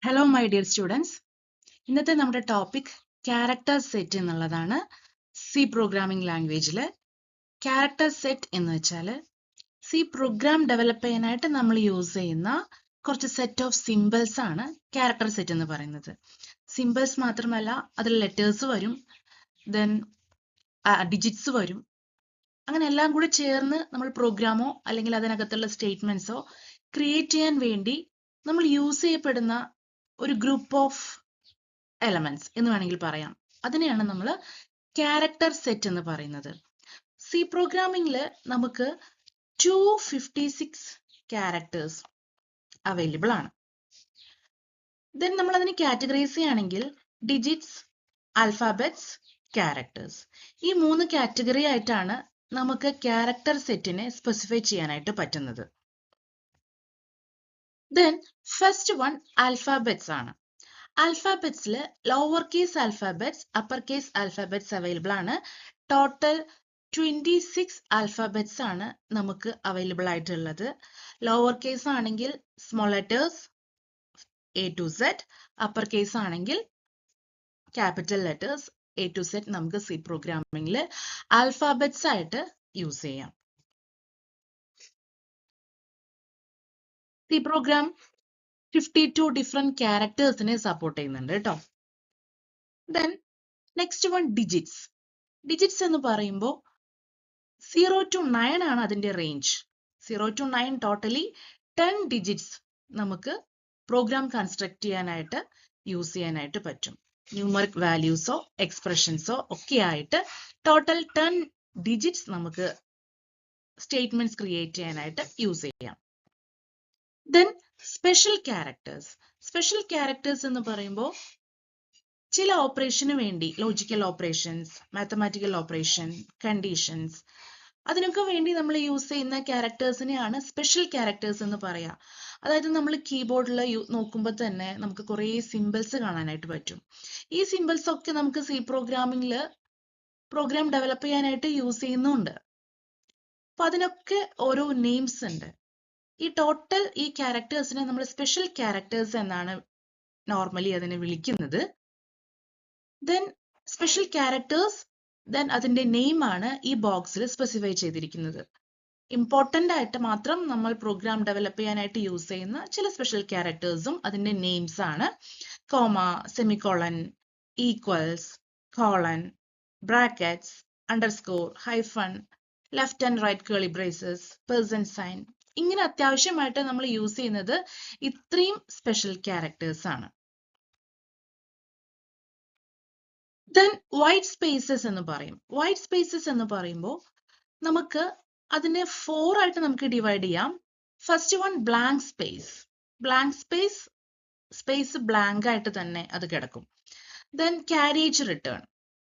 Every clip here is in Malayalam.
ഹലോ മൈ ഡിയർ സ്റ്റുഡൻസ്, ഇന്നത്തെ നമ്മുടെ ടോപ്പിക് ക്യാരക്ടർ സെറ്റ് എന്നുള്ളതാണ്. സി പ്രോഗ്രാമിംഗ് ലാംഗ്വേജിൽ ക്യാരക്ടർ സെറ്റ് എന്ന് വെച്ചാൽ സി പ്രോഗ്രാം ഡെവലപ്പ് ചെയ്യാനായിട്ട് നമ്മൾ യൂസ് ചെയ്യുന്ന കുറച്ച് സെറ്റ് ഓഫ് സിമ്പിൾസ് ആണ് ക്യാരക്ടർ സെറ്റ് എന്ന് പറയുന്നത്. സിമ്പിൾസ് മാത്രമല്ല, അതിൽ ലെറ്റേഴ്സ് വരും, ദെൻ ഡിജിറ്റ്സ് വരും. അങ്ങനെ എല്ലാം കൂടി ചേർന്ന് നമ്മൾ പ്രോഗ്രാമോ അല്ലെങ്കിൽ അതിനകത്തുള്ള സ്റ്റേറ്റ്മെന്റ്സോ ക്രിയേറ്റ് ചെയ്യാൻ വേണ്ടി നമ്മൾ യൂസ് ചെയ്യപ്പെടുന്ന ഒരു ഗ്രൂപ്പ് ഓഫ് എലമെന്റ്സ് എന്ന് വേണമെങ്കിൽ പറയാം. അതിനെയാണ് നമ്മൾ ക്യാരക്ടർ സെറ്റ് എന്ന് പറയുന്നത്. സി പ്രോഗ്രാമിംഗിൽ നമുക്ക് 256 ക്യാരക്ടേഴ്സ് അവൈലബിൾ ആണ്. ദെൻ നമ്മൾ അതിനെ കാറ്റഗറൈസ് ചെയ്യുകയാണെങ്കിൽ ഡിജിറ്റ്സ്, ആൽഫാബെറ്റ്സ്, ക്യാരക്ടേഴ്സ്, ഈ 3 കാറ്റഗറി ആയിട്ടാണ് നമുക്ക് ക്യാരക്ടർ സെറ്റിനെ സ്പെസിഫൈ ചെയ്യാനായിട്ട് പറ്റുന്നത്. ദെൻ ഫസ്റ്റ് വൺ ആൽഫാബെറ്റ്സ് ആണ്. ആൽഫാബെറ്റ്സിൽ lower case alphabets, upper case alphabets available ആണ്. ടോട്ടൽ 26 ആൽഫാബെറ്റ്സ് ആണ് നമുക്ക് അവൈലബിൾ ആയിട്ടുള്ളത്. ലോവർ കേസ് ആണെങ്കിൽ small letters A to Z, upper case ആണെങ്കിൽ capital letters A to Z നമുക്ക് സി പ്രോഗ്രാമിംഗിൽ ആൽഫാബെറ്റ്സ് ആയിട്ട് യൂസ് ചെയ്യാം. സി പ്രോഗ്രാം 52 ഡിഫറെന്റ് ക്യാരക്ടേഴ്സിനെ സപ്പോർട്ട് ചെയ്യുന്നുണ്ട് കേട്ടോ. Then next one digits. Digits എന്ന് പറയുമ്പോൾ 0 to 9 ആണ് അതിന്റെ റേഞ്ച്. 0 to 9 ടോട്ടലി 10 ഡിജിറ്റ്സ് നമുക്ക് പ്രോഗ്രാം കൺസ്ട്രക്ട് ചെയ്യാനായിട്ട് യൂസ് ചെയ്യാനായിട്ട് പറ്റും. ന്യൂമറിക് വാല്യൂസോ എക്സ്പ്രഷൻസോ ഒക്കെ ആയിട്ട് ടോട്ടൽ 10 ഡിജിറ്റ്സ് നമുക്ക് സ്റ്റേറ്റ്മെന്റ്സ് ക്രിയേറ്റ് ചെയ്യാനായിട്ട് യൂസ് ചെയ്യാം. Then special characters. Special characters എന്ന് പറയുമ്പോൾ ചില ഓപ്പറേഷന് വേണ്ടി, logical operations, mathematical operation, conditions, അതിനൊക്കെ വേണ്ടി നമ്മൾ യൂസ് ചെയ്യുന്ന ക്യാരക്ടേഴ്സിനെയാണ് സ്പെഷ്യൽ ക്യാരക്ടേഴ്സ് എന്ന് പറയാം. അതായത് നമ്മൾ കീബോർഡിൽ നോക്കുമ്പോൾ തന്നെ നമുക്ക് കുറേ സിമ്പിൾസ് കാണാനായിട്ട് പറ്റും. ഈ സിമ്പിൾസ് ഒക്കെ നമുക്ക് സി പ്രോഗ്രാമിംഗിൽ പ്രോഗ്രാം ഡെവലപ്പ് ചെയ്യാനായിട്ട് യൂസ് ചെയ്യുന്നുണ്ട്. അപ്പൊ അതിനൊക്കെ ഓരോ നെയിംസ് ഉണ്ട്. ഈ ടോട്ടൽ ഈ ക്യാരക്ടേഴ്സിനെ നമ്മൾ സ്പെഷ്യൽ ക്യാരക്ടേഴ്സ് എന്നാണ് നോർമലി അതിനെ വിളിക്കുന്നത്. ദെൻ സ്പെഷ്യൽ ക്യാരക്ടേഴ്സ്, ദെൻ അതിന്റെ നെയിം ആണ് ഈ ബോക്സിൽ സ്പെസിഫൈ ചെയ്തിരിക്കുന്നത്. ഇമ്പോർട്ടന്റ് ആയിട്ട് മാത്രം നമ്മൾ പ്രോഗ്രാം ഡെവലപ്പ് ചെയ്യാനായിട്ട് യൂസ് ചെയ്യുന്ന ചില സ്പെഷ്യൽ ക്യാരക്ടേഴ്സും അതിന്റെ നെയിംസ് ആണ്. Comma, semicolon, equals, colon, brackets, underscore, hyphen, left and right curly braces, percent sign, ഇങ്ങനെ അത്യാവശ്യമായിട്ട് നമ്മൾ യൂസ് ചെയ്യുന്നത് ഇത്രയും സ്പെഷ്യൽ ക്യാരക്ടേഴ്സ് ആണ്. ദെൻ വൈറ്റ് സ്പേസസ് എന്ന് പറയും. വൈറ്റ് സ്പേസസ് എന്ന് പറയുമ്പോൾ നമുക്ക് അതിനെ 4 ആയിട്ട് നമുക്ക് ഡിവൈഡ് ചെയ്യാം. First one blank space. Blank space blank ആയിട്ട് തന്നെ അത് കിടക്കും. Then carriage return.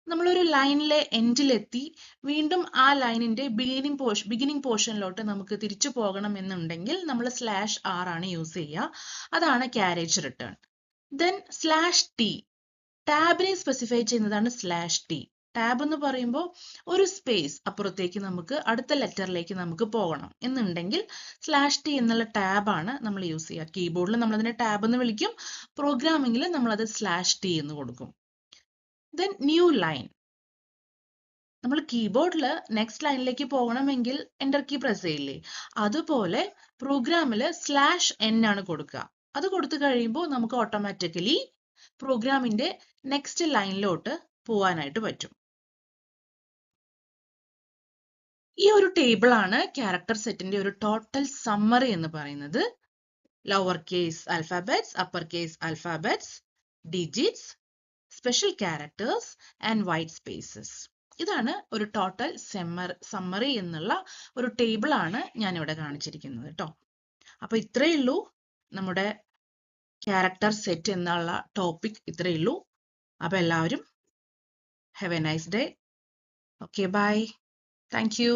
നമ്മളൊരു ലൈനിലെ എൻഡിലെത്തി വീണ്ടും ആ ലൈനിന്റെ ബിഗിനിങ് പോർഷനിലോട്ട് നമുക്ക് തിരിച്ചു പോകണം എന്നുണ്ടെങ്കിൽ നമ്മൾ /r ആണ് യൂസ് ചെയ്യുക. അതാണ് ക്യാരേജ് റിട്ടേൺ. ദെൻ /t, ടാബിനെ സ്പെസിഫൈ ചെയ്യുന്നതാണ് /t. ടാബ് എന്ന് പറയുമ്പോൾ ഒരു സ്പേസ് അപ്പുറത്തേക്ക് നമുക്ക് അടുത്ത ലെറ്ററിലേക്ക് നമുക്ക് പോകണം എന്നുണ്ടെങ്കിൽ /t എന്നുള്ള ടാബാണ് നമ്മൾ യൂസ് ചെയ്യുക. കീബോർഡിൽ നമ്മൾ അതിനെ ടാബ് എന്ന് വിളിക്കും, പ്രോഗ്രാമിംഗിൽ നമ്മൾ അത് /t എന്ന് കൊടുക്കും. Then new line. നമ്മൾ കീബോർഡിൽ നെക്സ്റ്റ് ലൈനിലേക്ക് പോകണമെങ്കിൽ എൻ്റർ കീ പ്രസ് ചെയ്യില്ലേ, അതുപോലെ പ്രോഗ്രാമിൽ /n ആണ് കൊടുക്കുക. അത് കൊടുത്തു കഴിയുമ്പോൾ നമുക്ക് ഓട്ടോമാറ്റിക്കലി പ്രോഗ്രാമിന്റെ നെക്സ്റ്റ് ലൈനിലോട്ട് പോവാനായിട്ട് പറ്റും. ഈ ഒരു ടേബിൾ ആണ് ക്യാരക്ടർ സെറ്റിന്റെ ഒരു ടോട്ടൽ സമ്മറി എന്ന് പറയുന്നത്. Lower case alphabets, upper case alphabets, digits, special characters and white spaces. ഇതാണ് ഒരു ടോട്ടൽ സമ്മറി എന്നുള്ള ഒരു ടേബിൾ ആണ് ഞാൻ ഇവിടെ കാണിച്ചിരിക്കുന്നത് കേട്ടോ. അപ്പൊ ഇത്രയേ ഉള്ളൂ നമ്മുടെ ക്യാരക്ടർ സെറ്റ് എന്നുള്ള ടോപ്പിക്. ഇത്രയേ ഉള്ളൂ. അപ്പൊ എല്ലാവരും have a nice day. Okay, bye. Thank you.